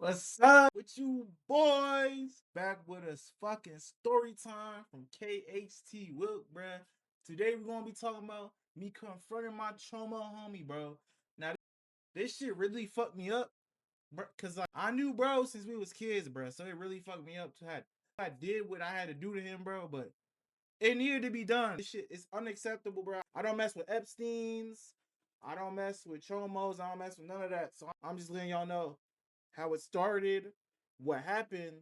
What's up with you boys? Back with us fucking story time from KHT Wilk, bruh. Today we're gonna be talking about me confronting my trauma homie, bro. Now this shit really fucked me up, bro, cause like I knew bro since we was kids, bro. So it really fucked me up to have I did what I had to do to him, bro, but it needed to be done. This shit is unacceptable, bro. I don't mess with Epstein's. I don't mess with Chomos. I don't mess with none of that. So I'm just letting y'all know how it started, what happened,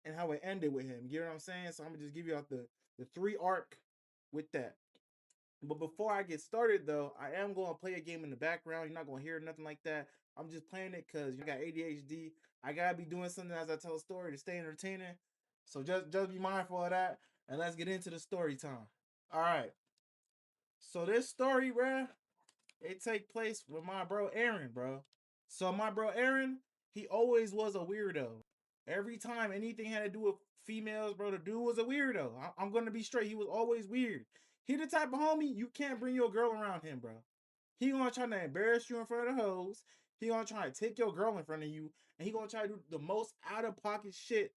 and how it ended with him. You know what I'm saying? So I'm gonna just give you out the three arc with that. But before I get started though, I am gonna play a game in the background. You're not gonna hear nothing like that. I'm just playing it because you got ADHD. I gotta be doing something as I tell a story to stay entertaining. So just be mindful of that. And let's get into the story time. All right. So this story, bruh, it take place with my bro Aaron, bro. So my bro Aaron, he always was a weirdo. Every time anything had to do with females, bro, the dude was a weirdo. I'm gonna be straight. He was always weird. He the type of homie you can't bring your girl around him, bro. He gonna try to embarrass you in front of the hoes. He gonna try to take your girl in front of you, and he gonna try to do the most out of pocket shit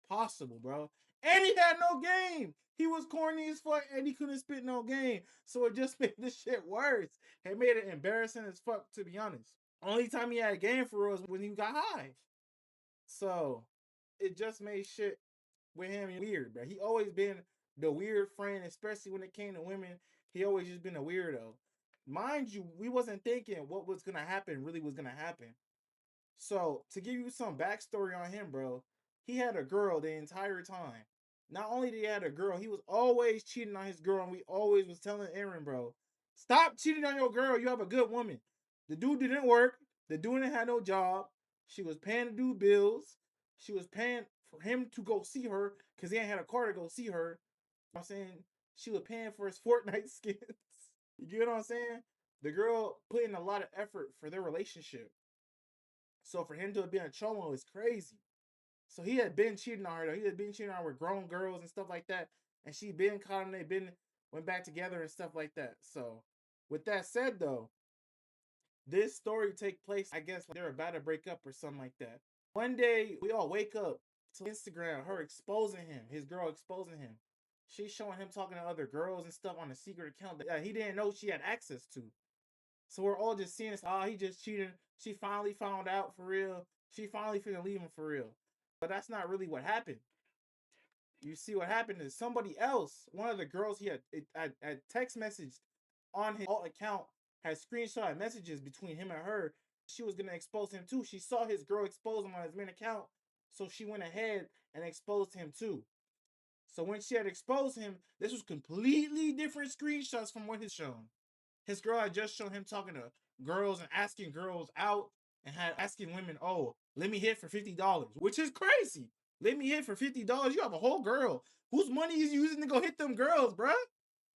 possible, bro. And he had no game. He was corny as fuck and he couldn't spit no game. So it just made this shit worse. It made it embarrassing as fuck, to be honest. Only time he had a game for us was when he got high. So it just made shit with him weird, bro. He always been the weird friend, especially when it came to women. He always just been a weirdo. Mind you, we wasn't thinking what was gonna happen really was gonna happen. So to give you some backstory on him, bro, he had a girl the entire time. Not only did he have a girl, he was always cheating on his girl, and we always was telling Aaron, bro, stop cheating on your girl. You have a good woman. The dude didn't work. The dude didn't have no job. She was paying the dude bills. She was paying for him to go see her because he ain't had a car to go see her. You know what I'm saying? She was paying for his Fortnite skins. You get what I'm saying? The girl put in a lot of effort for their relationship. So for him to be a chomo is crazy. So he had been cheating on her though. He had been cheating on her with grown girls and stuff like that. And she been caught him. They been went back together and stuff like that. So with that said though, this story take place, I guess like they're about to break up or something like that. One day we all wake up to Instagram, her exposing him, his girl exposing him. She's showing him talking to other girls and stuff on a secret account that he didn't know she had access to. So we're all just seeing this. Oh, he just cheated. She finally found out for real. She finally finna leave him for real. But that's not really what happened. You see, what happened is somebody else, one of the girls he had text message on his alt account, had screenshot messages between him and her. She was gonna expose him too. She saw his girl expose him on his main account, so she went ahead and exposed him too. So when she had exposed him, this was completely different screenshots from what he's shown. His girl had just shown him talking to girls and asking girls out and had asking women, "Oh, let me hit for $50," which is crazy. Let me hit for $50. You have a whole girl. Whose money is you using to go hit them girls, bro?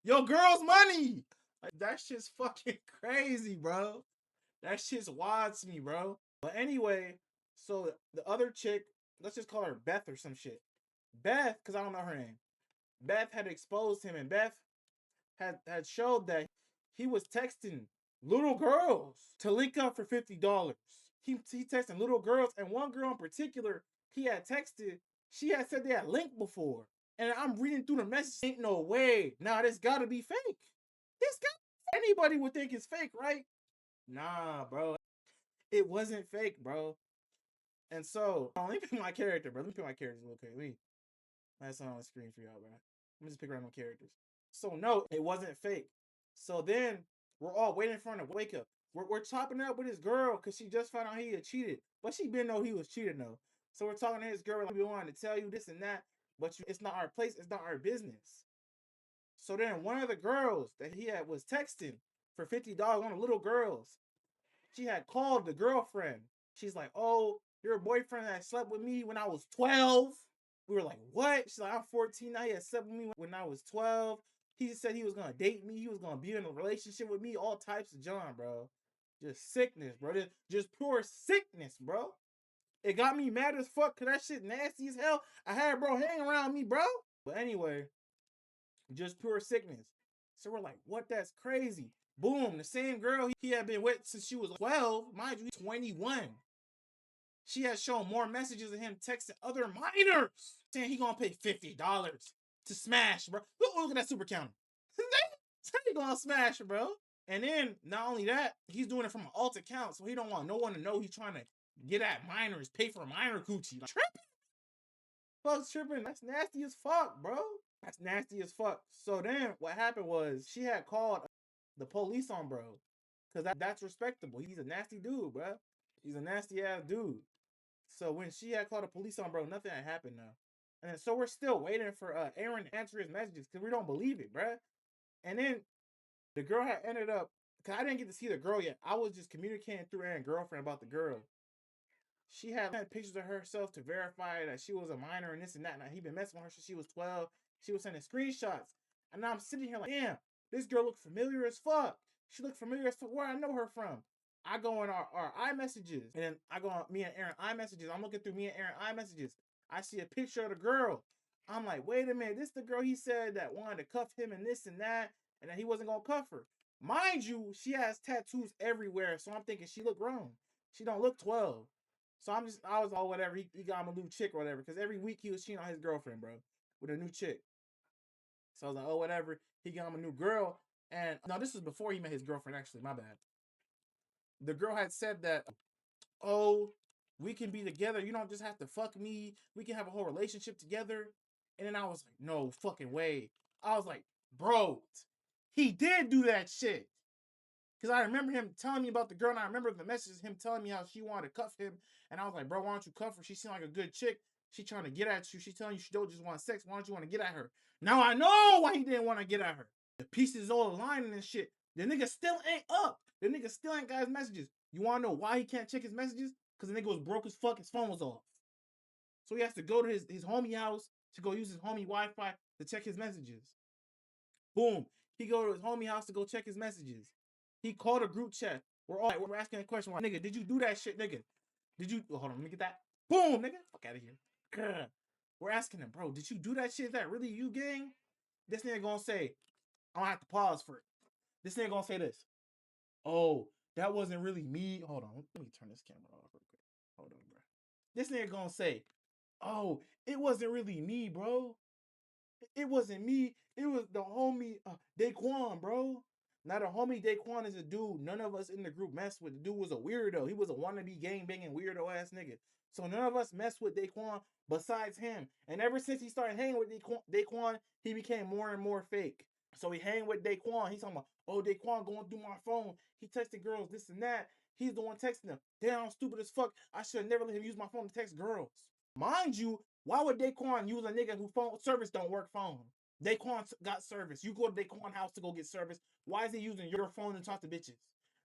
Your girl's money. Like, that shit's fucking crazy, bro. That shit's wild to me, bro. But anyway, so the other chick, let's just call her Beth or some shit. Beth, because I don't know her name. Beth had exposed him, and Beth had showed that he was texting little girls to link up for $50. He texting little girls, and one girl in particular he had texted. She had said they had linked before, and I'm reading through the message. Ain't no way. Nah, this gotta be fake. This got anybody would think it's fake, right? Nah, bro, it wasn't fake, bro. And so, let me pick my character, bro. Let me pick my characters real quick. That's on the screen for y'all, bro. Let me just pick random characters. So no, it wasn't fake. So then we're all waiting for him to wake up. We're chopping it up with his girl because she just found out he had cheated, but she didn't know he was cheating though. So we're talking to his girl like we wanted to tell you this and that, but it's not our place. It's not our business. So then one of the girls that he had was texting for $50. One of the little girls. She had called the girlfriend. She's like, "Oh, your boyfriend that slept with me when I was 12." We were like, "What?" She's like, "I'm 14 now. He had slept with me when I was 12. He said he was gonna date me. He was gonna be in a relationship with me. All types of John, bro. Just sickness, bro. Just pure sickness, bro. It got me mad as fuck because that shit nasty as hell. I had bro hang around me, bro. But anyway, just pure sickness. So we're like, what? That's crazy. Boom, the same girl he had been with since she was 12, mind you, 21. She has shown more messages of him texting other minors saying he gonna pay $50 to smash, bro. Look at that super counter. He gonna smash, bro. And then not only that, he's doing it from an alt account, so he don't want no one to know he's trying to get at minors, pay for minor coochie. Like, tripping. Fuck's tripping. That's nasty as fuck, bro. That's nasty as fuck. So then what happened was she had called the police on bro. Cause that's respectable. He's a nasty dude, bro. He's a nasty ass dude. So when she had called the police on bro, nothing had happened now. And so we're still waiting for Aaron to answer his messages because we don't believe it, bro. And then the girl had ended up, because I didn't get to see the girl yet. I was just communicating through Aaron's girlfriend about the girl. She had pictures of herself to verify that she was a minor and this and that. Now, he been messing with her since she was 12. She was sending screenshots. And now I'm sitting here like, damn, this girl looked familiar as fuck. She looked familiar as fuck. Where I know her from. I go in our iMessages. And then I go on me and Aaron iMessages. I'm looking through me and Aaron iMessages. I see a picture of the girl. I'm like, wait a minute. This the girl he said that wanted to cuff him and this and that. And that he wasn't going to cuff her. Mind you, she has tattoos everywhere. So I'm thinking she look grown. She don't look 12. So I was all whatever. He got him a new chick or whatever. Because every week he was cheating on his girlfriend, bro. With a new chick. So I was like, oh, whatever. He got him a new girl. And no, this was before he met his girlfriend, actually. My bad. The girl had said that, oh, we can be together. You don't just have to fuck me. We can have a whole relationship together. And then I was like, no fucking way. I was like, bro, he did do that shit. Because I remember him telling me about the girl, and I remember the messages him telling me how she wanted to cuff him. And I was like, bro, why don't you cuff her? She seemed like a good chick. She trying to get at you. She telling you she don't just want sex. Why don't you want to get at her? Now I know why he didn't want to get at her. The pieces all aligning and shit. The nigga still ain't up. The nigga still ain't got his messages. You want to know why he can't check his messages? Because the nigga was broke as fuck. His phone was off. So he has to go to his homie house to go use his homie Wi-Fi to check his messages. Boom. He go to his homie house to go check his messages. He called a group chat. We're asking a question. Nigga, did you do that shit, nigga? Did you? Hold on, let me get that. Boom, nigga. Fuck out of here. Grr. We're asking him, bro, did you do that shit? Is that really you, gang? This nigga gonna say, I don't have to pause for it. This nigga gonna say this. Oh, that wasn't really me. Hold on. Let me turn this camera off real quick. Hold on, bro. This nigga gonna say, oh, it wasn't really me, bro. It wasn't me. It was the homie Daquan, bro. Now the homie Daquan is a dude none of us in the group mess with. The dude was a weirdo. He was a wannabe gang banging weirdo ass nigga. So none of us mess with Daquan besides him. And ever since he started hanging with Daquan, he became more and more fake. So he hang with Daquan. He's talking about, oh, Daquan going through my phone. He texted girls this and that. He's the one texting them. Damn, I'm stupid as fuck. I should have never let him use my phone to text girls. Mind you, why would Daquan use a nigga who phone service don't work phone? Daquan got service. You go to Daquan house to go get service. Why is he using your phone to talk to bitches?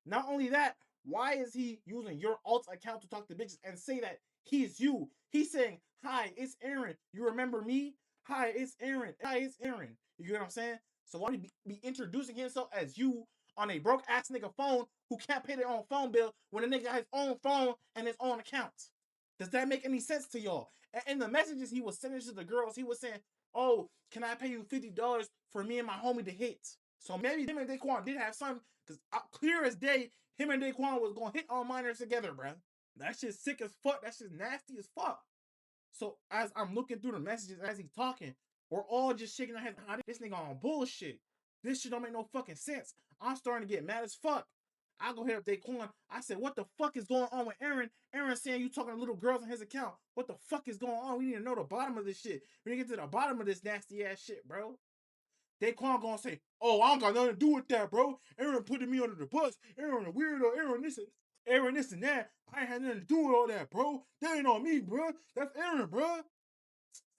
Not only that, why is he using your alt account to talk to bitches and say that he's you? He's saying, hi, it's Aaron. You remember me? Hi, it's Aaron. Hi, it's Aaron. You get what I'm saying? So why would he be introducing himself as you on a broke ass nigga phone who can't pay their own phone bill when a nigga has his own phone and his own accounts? Does that make any sense to y'all? And in the messages he was sending to the girls, he was saying, oh, can I pay you $50 for me and my homie to hit? So maybe him and Daquan did have something, because clear as day, him and Daquan was going to hit all minors together, bruh. That shit's sick as fuck. That shit's nasty as fuck. So as I'm looking through the messages as he's talking, we're all just shaking our heads. This nigga on bullshit. This shit don't make no fucking sense. I'm starting to get mad as fuck. I go hit up Daquan. I said, what the fuck is going on with Aaron? Aaron saying you talking to little girls on his account. What the fuck is going on? We need to know the bottom of this shit. We need to get to the bottom of this nasty ass shit, bro. Daquan gonna say, oh, I don't got nothing to do with that, bro. Aaron putting me under the bus. Aaron a weirdo. Aaron this and that. I ain't had nothing to do with all that, bro. That ain't on me, bro. That's Aaron, bro.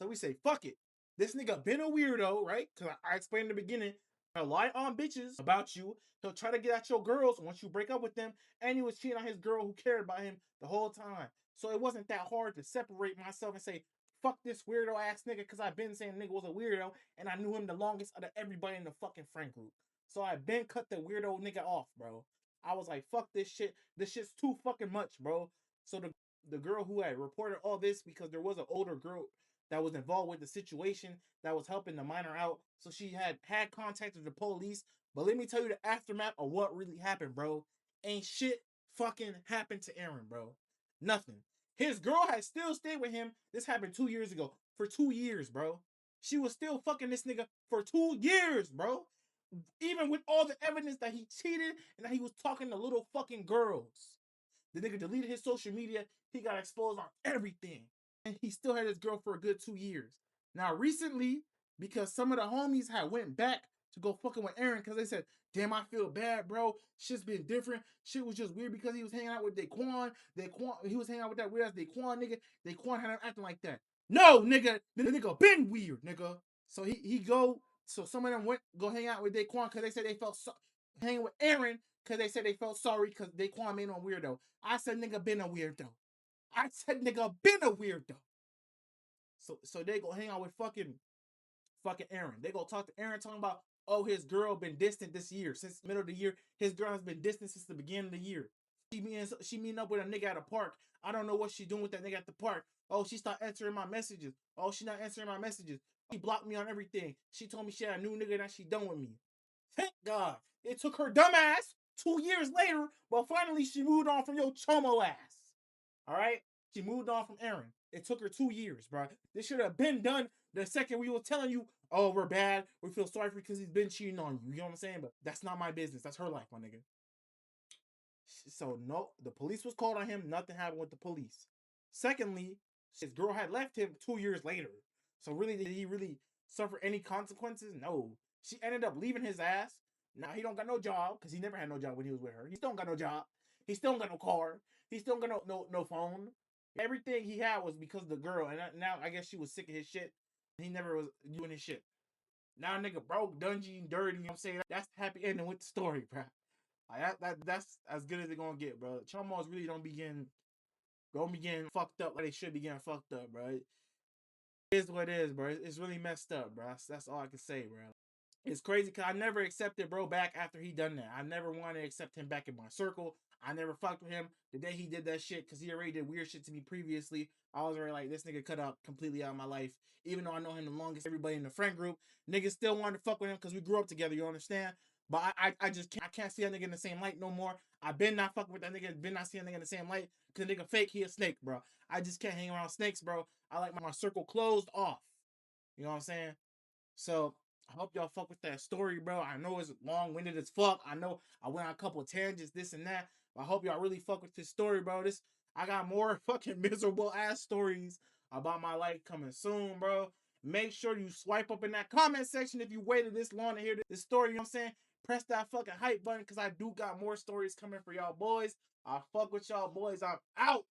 So we say, fuck it. This nigga been a weirdo, right? Because I explained in the beginning, he'll lie on bitches about you. He'll try to get at your girls once you break up with them. And he was cheating on his girl who cared about him the whole time. So it wasn't that hard to separate myself and say, fuck this weirdo ass nigga, because I've been saying nigga was a weirdo and I knew him the longest out of everybody in the fucking friend group. So I been cut the weirdo nigga off, bro. I was like, fuck this shit. This shit's too fucking much, bro. So the girl who had reported all this, because there was an older girl that was involved with the situation that was helping the minor out. So she had contacted the police. But let me tell you the aftermath of what really happened, bro. Ain't shit fucking happened to Aaron, bro. Nothing. His girl had still stayed with him. This happened 2 years ago. For 2 years, bro. She was still fucking this nigga for 2 years, bro. Even with all the evidence that he cheated and that he was talking to little fucking girls. The nigga deleted his social media. He got exposed on everything. And he still had his girl for a good 2 years. Now, recently, because some of the homies had went back to go fucking with Aaron because they said, damn, I feel bad, bro. Shit's been different. Shit was just weird because he was hanging out with Daquan. He was hanging out with that weird ass Daquan nigga. Daquan had him acting like that. No, nigga. The nigga been weird, nigga. So so some of them went go hang out with Daquan because they said they felt hanging with Aaron because they said they felt sorry because Daquan made him a weirdo. I said nigga been a weirdo. I said nigga been a weirdo. So they go hang out with fucking Aaron. They go talk to Aaron talking about, oh, his girl been distant this year. Since the middle of the year. His girl has been distant since the beginning of the year. She meeting up with a nigga at a park. I don't know what she doing with that nigga at the park. Oh, she stopped answering my messages. Oh, she not answering my messages. She blocked me on everything. She told me she had a new nigga that she done with me. Thank God. It took her dumb ass 2 years later, but finally she moved on from your chomo ass. All right? She moved on from Aaron. It took her 2 years, bro. This should have been done the second we were telling you, oh, we're bad. We feel sorry for you because he's been cheating on you. You know what I'm saying? But that's not my business. That's her life, my nigga. So, no, the police was called on him. Nothing happened with the police. Secondly, his girl had left him 2 years later. So, really, did he really suffer any consequences? No. She ended up leaving his ass. Now, he don't got no job because he never had no job when he was with her. He still don't got no job. He still don't got no car. He still don't got no phone. Everything he had was because of the girl. And now, I guess she was sick of his shit. He never was doing his shit. Now, nigga broke, dungy, and dirty. You know what I'm saying? That's the happy ending with the story, bro. That's as good as they're gonna get, bro. Chomos really don't be getting fucked up like they should be getting fucked up, bro. It is what it is, bro. It's really messed up, bro. That's all I can say, bro. It's crazy because I never accepted bro back after he done that. I never wanted to accept him back in my circle. I never fucked with him the day he did that shit because he already did weird shit to me previously. I was already like, this nigga cut out completely out of my life. Even though I know him the longest, everybody in the friend group, niggas still wanted to fuck with him because we grew up together, you understand? But I just can't see that nigga in the same light no more. I been not fucking with that nigga, been not seeing that nigga in the same light because nigga fake, he a snake, bro. I just can't hang around snakes, bro. I like my circle closed off. You know what I'm saying? So I hope y'all fuck with that story, bro. I know it's long-winded as fuck. I know I went on a couple of tangents, this and that. But I hope y'all really fuck with this story, bro. I got more fucking miserable ass stories about my life coming soon, bro. Make sure you swipe up in that comment section if you waited this long to hear this story. You know what I'm saying? Press that fucking hype button because I do got more stories coming for y'all boys. I fuck with y'all boys. I'm out.